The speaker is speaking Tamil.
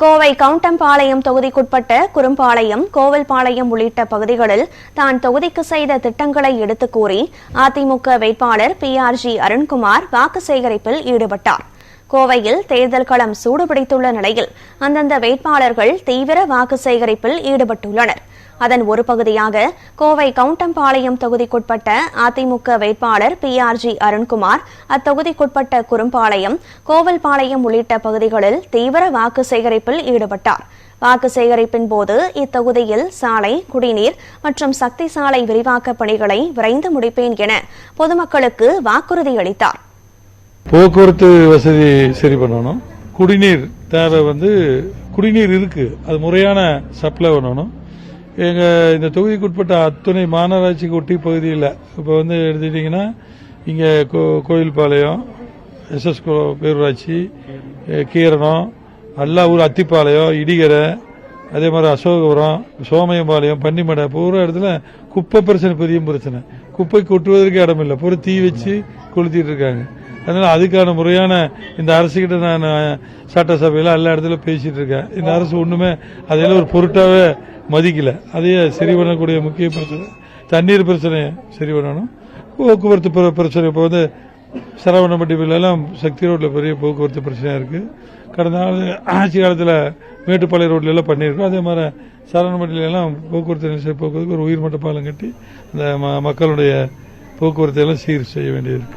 கோவை கவுண்டம்பாளையம் தொகுதிக்குட்பட்ட குறும்பாளையம், கோவில்பாளையம் உள்ளிட்ட பகுதிகளில் தான் தொகுதிக்கு செய்த திட்டங்களை எடுத்துக் கூறி அதிமுக வேட்பாளர் PRG அருண்குமார் வாக்கு சேகரிப்பில் ஈடுபட்டார். கோவையில் தேர்தல் களம் சூடுபிடித்துள்ள நிலையில் அந்தந்த வேட்பாளர்கள் தீவிர வாக்கு சேகரிப்பில் ஈடுபட்டுள்ளனர். அதன் ஒரு பகுதியாக கோவை கவுண்டம்பாளையம் தொகுதிக்குட்பட்ட அதிமுக வேட்பாளர் PRG அருண்குமார் அத்தொகுதிக்குட்பட்ட குறும்பாளையம், கோவில்பாளையம் உள்ளிட்ட பகுதிகளில் தீவிர வாக்கு சேகரிப்பில் ஈடுபட்டார். வாக்கு சேகரிப்பின் போது இத்தொகுதியில் சாலை, குடிநீர் மற்றும் சக்தி சாலை விரிவாக்க பணிகளை விரைந்து முடிப்பேன் என பொதுமக்களுக்கு வாக்குறுதி அளித்தார். போக்குவரத்து வசதி சரி பண்ணணும். குடிநீர் தேவை குடிநீர் இருக்கு, அது முறையான சப்ளை பண்ணணும். எங்க இந்த தொகுதிக்குட்பட்ட அத்துணை மாநகராட்சிக்கு ஒட்டி பகுதியில் இப்போ எடுத்துட்டீங்கன்னா இங்க கோயில்பாளையம், SS பேரூராட்சி, கீரணம், அல்லாவூர், அத்திப்பாளையம், இடிகரை, அதே மாதிரி அசோகபுரம், சோமயம்பாளையம், பன்னிமடை பூரா இடத்துல குப்பை பிரச்சனை பெரிய பிரச்சனை. குப்பை கொட்டுவதற்கு இடம் இல்லை, பூரா தீ வச்சு கொளுத்திட்டு இருக்காங்க. அதனால அதுக்கான முறையான இந்த அரசுகிட்ட நான் சட்டசபையில் எல்லா இடத்துல பேசிட்டு இருக்கேன். இந்த அரசு ஒண்ணுமே அதையெல்லாம் ஒரு பொருட்டாவே மதிக்கல. அதையே சரி பண்ணக்கூடிய முக்கிய பிரச்சனை தண்ணீர் பிரச்சனையை சரி பண்ணணும். போக்குவரத்து பிரச்சனை இப்போ சரவணப்பட்டி எல்லாம் சக்தி ரோட்ல பெரிய போக்குவரத்து பிரச்சனையா இருக்கு. கடந்த ஆட்சி காலத்தில் மேட்டுப்பாளையம் ரோட்ல எல்லாம் பண்ணியிருக்கோம். அதே மாதிரி சரவணப்பட்டியில எல்லாம் போக்குவரத்து நெரிசல் போக்குவரத்துக்கு ஒரு உயர்மட்ட பாலம் கட்டி அந்த மக்களுடைய போக்குவரத்தை எல்லாம் சீர் செய்ய வேண்டியிருக்கு.